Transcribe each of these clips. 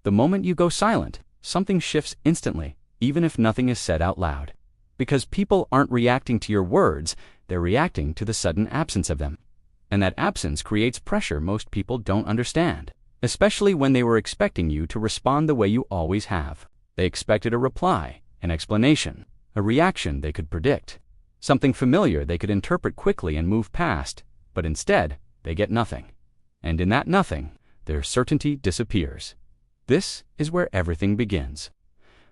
The moment you go silent, something shifts instantly, even if nothing is said out loud. Because people aren't reacting to your words, they're reacting to the sudden absence of them. And that absence creates pressure most people don't understand, especially when they were expecting you to respond the way you always have. They expected a reply, an explanation, a reaction they could predict, something familiar they could interpret quickly and move past, but instead, they get nothing. And in that nothing, their certainty disappears. This is where everything begins.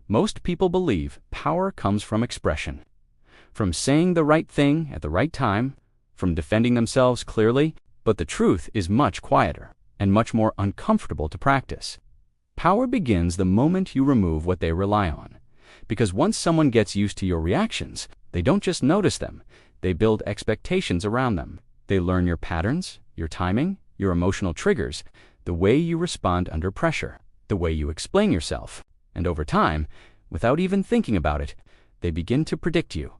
Most people believe power comes from expression, from saying the right thing at the right time, from defending themselves clearly, but the truth is much quieter and much more uncomfortable to practice. Power begins the moment you remove what they rely on, because once someone gets used to your reactions, they don't just notice them, they build expectations around them. They learn your patterns, your timing, your emotional triggers, the way you respond under pressure, the way you explain yourself, and over time, without even thinking about it, they begin to predict you.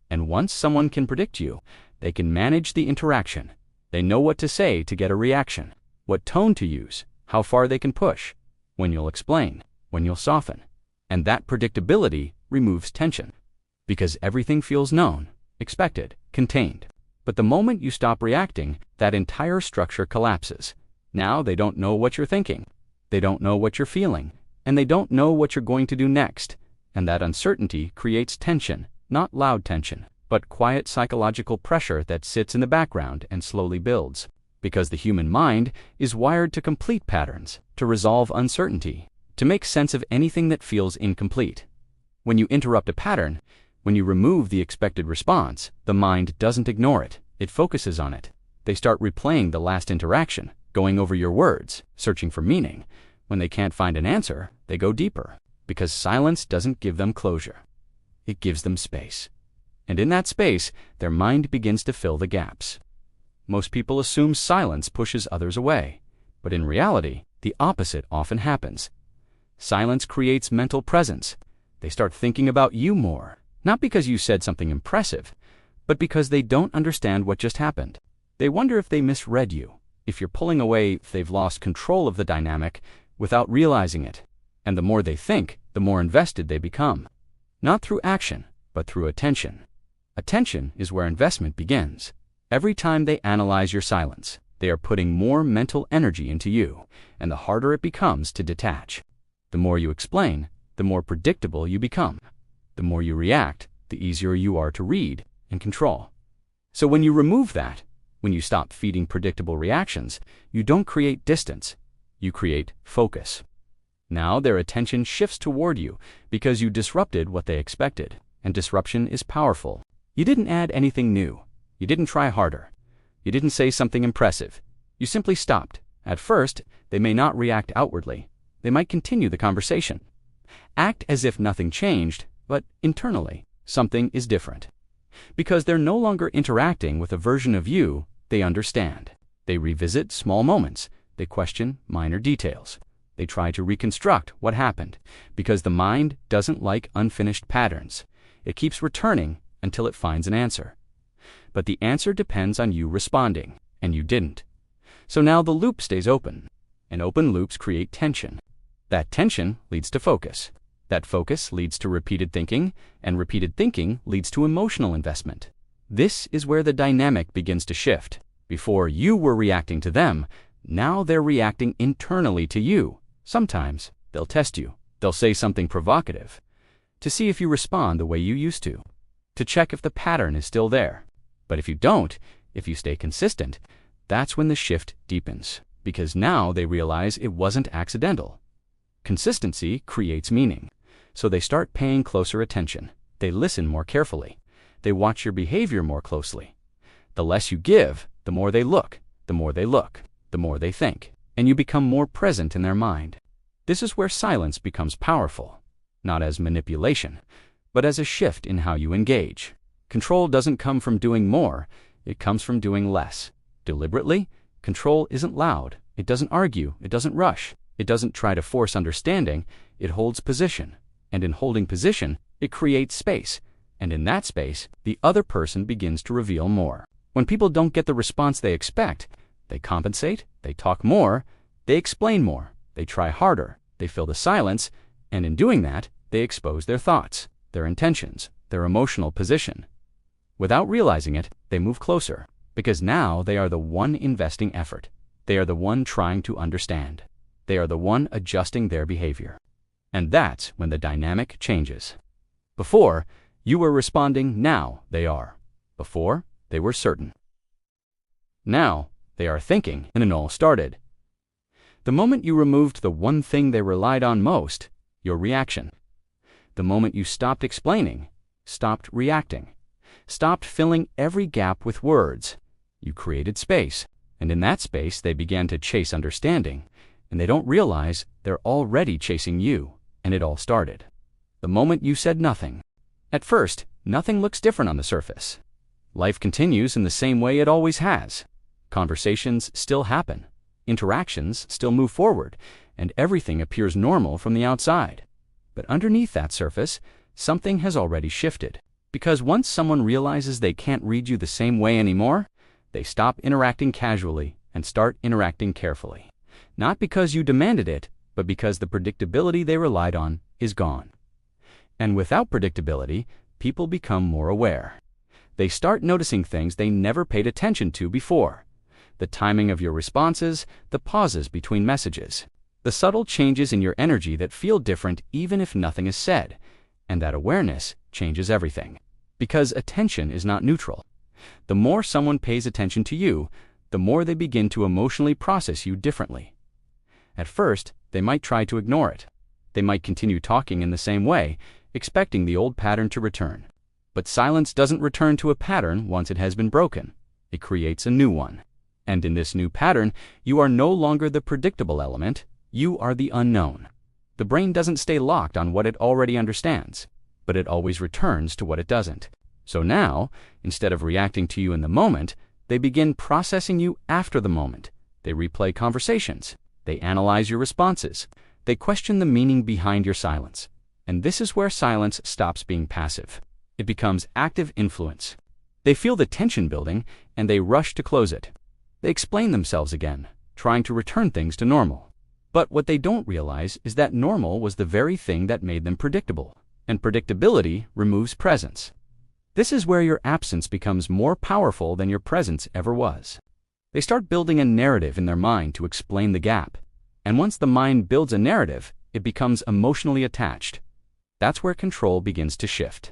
And once someone can predict you, they can manage the interaction. They know what to say to get a reaction, what tone to use, how far they can push, when you'll explain, when you'll soften. And that predictability removes tension, because everything feels known, expected, contained. But the moment you stop reacting, that entire structure collapses. Now they don't know what you're thinking, they don't know what you're feeling, and they don't know what you're going to do next. And that uncertainty creates tension, not loud tension, but quiet psychological pressure that sits in the background and slowly builds. Because the human mind is wired to complete patterns, to resolve uncertainty, to make sense of anything that feels incomplete. When you interrupt a pattern, when you remove the expected response, the mind doesn't ignore it, it focuses on it. They start replaying the last interaction, going over your words, searching for meaning. When they can't find an answer, they go deeper, because silence doesn't give them closure. It gives them space. And in that space, their mind begins to fill the gaps. Most people assume silence pushes others away, but in reality, the opposite often happens. Silence creates mental presence. They start thinking about you more, not because you said something impressive, but because they don't understand what just happened. They wonder if they misread you, if you're pulling away, if they've lost control of the dynamic without realizing it. And the more they think, the more invested they become. Not through action, but through attention. Attention is where investment begins. Every time they analyze your silence, they are putting more mental energy into you, and the harder it becomes to detach. The more you explain, the more predictable you become. The more you react, the easier you are to read and control. So when you remove that, when you stop feeding predictable reactions, you don't create distance, you create focus. Now their attention shifts toward you because you disrupted what they expected, and disruption is powerful. You didn't add anything new. You didn't try harder. You didn't say something impressive. You simply stopped. At first, they may not react outwardly. They might continue the conversation. Act as if nothing changed, but internally, something is different. Because they're no longer interacting with a version of you they understand. They revisit small moments. They question minor details. They try to reconstruct what happened, because the mind doesn't like unfinished patterns. It keeps returning until it finds an answer. But the answer depends on you responding, and you didn't. So now the loop stays open, and open loops create tension. That tension leads to focus. That focus leads to repeated thinking, and repeated thinking leads to emotional investment. This is where the dynamic begins to shift. Before you were reacting to them, now they're reacting internally to you. Sometimes they'll test you. They'll say something provocative to see if you respond the way you used to check if the pattern is still there. But if you don't, if you stay consistent, that's when the shift deepens, because now they realize it wasn't accidental. Consistency creates meaning, so they start paying closer attention. They listen more carefully. They watch your behavior more closely. The less you give, the more they look, the more they look, the more they think, and you become more present in their mind. This is where silence becomes powerful, not as manipulation, but as a shift in how you engage. Control doesn't come from doing more, it comes from doing less. Deliberately, control isn't loud, it doesn't argue, it doesn't rush, it doesn't try to force understanding, it holds position. And in holding position, it creates space. And in that space, the other person begins to reveal more. When people don't get the response they expect, they compensate, they talk more, they explain more, they try harder, they fill the silence, and in doing that, they expose their thoughts, their intentions, their emotional position. Without realizing it, they move closer, because now they are the one investing effort. They are the one trying to understand. They are the one adjusting their behavior. And that's when the dynamic changes. Before, you were responding, now they are. Before, they were certain. Now, they are thinking, and it all started. The moment you removed the one thing they relied on most, your reaction. The moment you stopped explaining, stopped reacting, stopped filling every gap with words, you created space. And in that space, they began to chase understanding, and they don't realize they're already chasing you, and it all started the moment you said nothing. At first, nothing looks different on the surface. Life continues in the same way it always has. Conversations still happen, interactions still move forward, and everything appears normal from the outside. But underneath that surface, something has already shifted. Because once someone realizes they can't read you the same way anymore, they stop interacting casually and start interacting carefully. Not because you demanded it, but because the predictability they relied on is gone. And without predictability, people become more aware. They start noticing things they never paid attention to before. The timing of your responses, the pauses between messages, the subtle changes in your energy that feel different even if nothing is said. And that awareness changes everything. Because attention is not neutral. The more someone pays attention to you, the more they begin to emotionally process you differently. At first, they might try to ignore it. They might continue talking in the same way, expecting the old pattern to return. But silence doesn't return to a pattern once it has been broken. It creates a new one. And in this new pattern, you are no longer the predictable element, you are the unknown. The brain doesn't stay locked on what it already understands, but it always returns to what it doesn't. So now, instead of reacting to you in the moment, they begin processing you after the moment. They replay conversations. They analyze your responses. They question the meaning behind your silence. And this is where silence stops being passive. It becomes active influence. They feel the tension building, and they rush to close it. They explain themselves again, trying to return things to normal. But what they don't realize is that normal was the very thing that made them predictable. And predictability removes presence. This is where your absence becomes more powerful than your presence ever was. They start building a narrative in their mind to explain the gap. And once the mind builds a narrative, it becomes emotionally attached. That's where control begins to shift.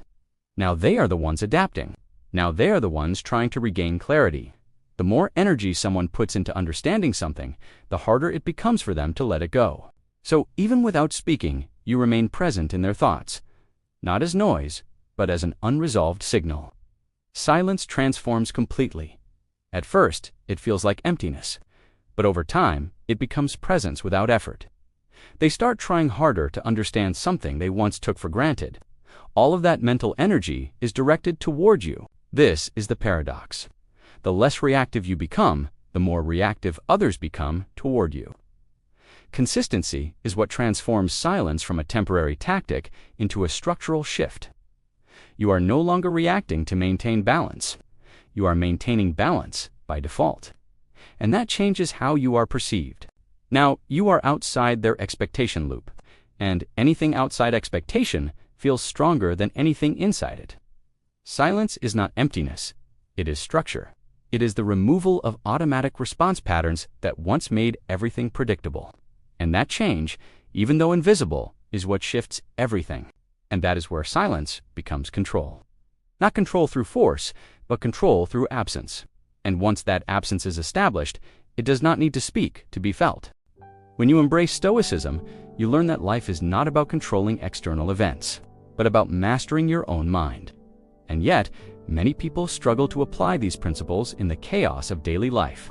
Now they are the ones adapting. Now they are the ones trying to regain clarity. The more energy someone puts into understanding something, the harder it becomes for them to let it go. So even without speaking, you remain present in their thoughts, not as noise, but as an unresolved signal. Silence transforms completely. At first, it feels like emptiness, but over time, it becomes presence without effort. They start trying harder to understand something they once took for granted. All of that mental energy is directed toward you. This is the paradox. The less reactive you become, the more reactive others become toward you. Consistency is what transforms silence from a temporary tactic into a structural shift. You are no longer reacting to maintain balance. You are maintaining balance by default. And that changes how you are perceived. Now, you are outside their expectation loop, and anything outside expectation feels stronger than anything inside it. Silence is not emptiness. It is structure. It is the removal of automatic response patterns that once made everything predictable. And that change, even though invisible, is what shifts everything. And that is where silence becomes control. Not control through force, but control through absence. And once that absence is established, it does not need to speak to be felt. When you embrace Stoicism, you learn that life is not about controlling external events, but about mastering your own mind. And yet, many people struggle to apply these principles in the chaos of daily life.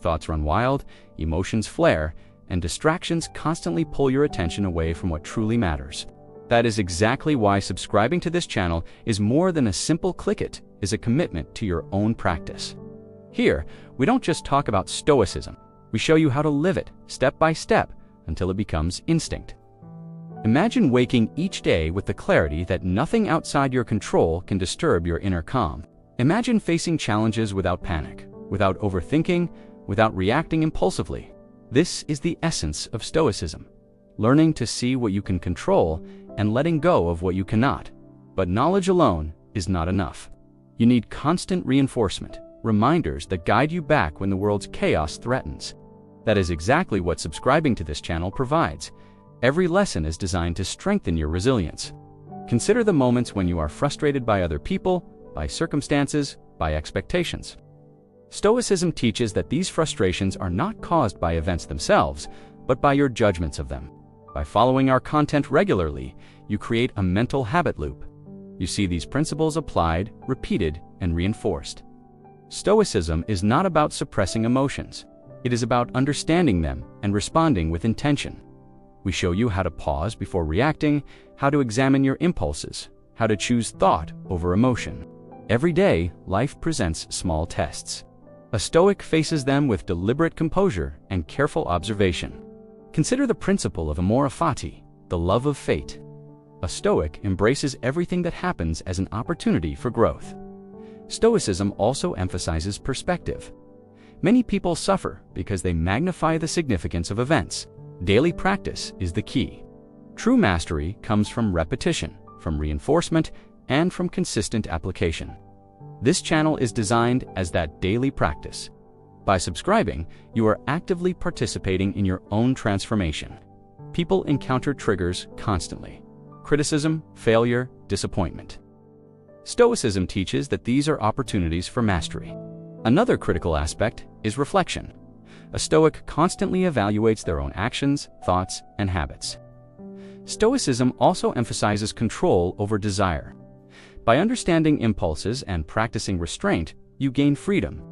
Thoughts run wild, emotions flare, and distractions constantly pull your attention away from what truly matters. That is exactly why subscribing to this channel is more than a simple click it, is a commitment to your own practice. Here, we don't just talk about Stoicism. We show you how to live it, step by step, until it becomes instinct. Imagine waking each day with the clarity that nothing outside your control can disturb your inner calm. Imagine facing challenges without panic, without overthinking, without reacting impulsively. This is the essence of Stoicism. learning to see what you can control and letting go of what you cannot. But knowledge alone is not enough. You need constant reinforcement, reminders that guide you back when the world's chaos threatens. That is exactly what subscribing to this channel provides. Every lesson is designed to strengthen your resilience. Consider the moments when you are frustrated by other people, by circumstances, by expectations. Stoicism teaches that these frustrations are not caused by events themselves, but by your judgments of them. By following our content regularly, you create a mental habit loop. You see these principles applied, repeated, and reinforced. Stoicism is not about suppressing emotions. It is about understanding them and responding with intention. We show you how to pause before reacting, how to examine your impulses, how to choose thought over emotion. Every day, life presents small tests. A Stoic faces them with deliberate composure and careful observation. Consider the principle of amore fati, the love of fate. A Stoic embraces everything that happens as an opportunity for growth. Stoicism also emphasizes perspective. Many people suffer because they magnify the significance of events. Daily practice is the key. True mastery comes from repetition, from reinforcement, and from consistent application. This channel is designed as that daily practice. By subscribing, you are actively participating in your own transformation. People encounter triggers constantly: criticism, failure, disappointment. Stoicism teaches that these are opportunities for mastery. Another critical aspect is reflection. A Stoic constantly evaluates their own actions, thoughts, and habits. Stoicism also emphasizes control over desire. By understanding impulses and practicing restraint, you gain freedom.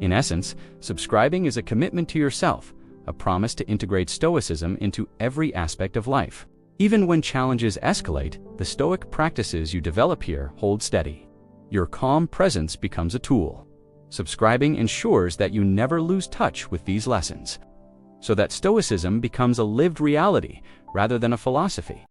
In essence, subscribing is a commitment to yourself, a promise to integrate Stoicism into every aspect of life. Even when challenges escalate, the Stoic practices you develop here hold steady. Your calm presence becomes a tool. Subscribing ensures that you never lose touch with these lessons, so that Stoicism becomes a lived reality rather than a philosophy.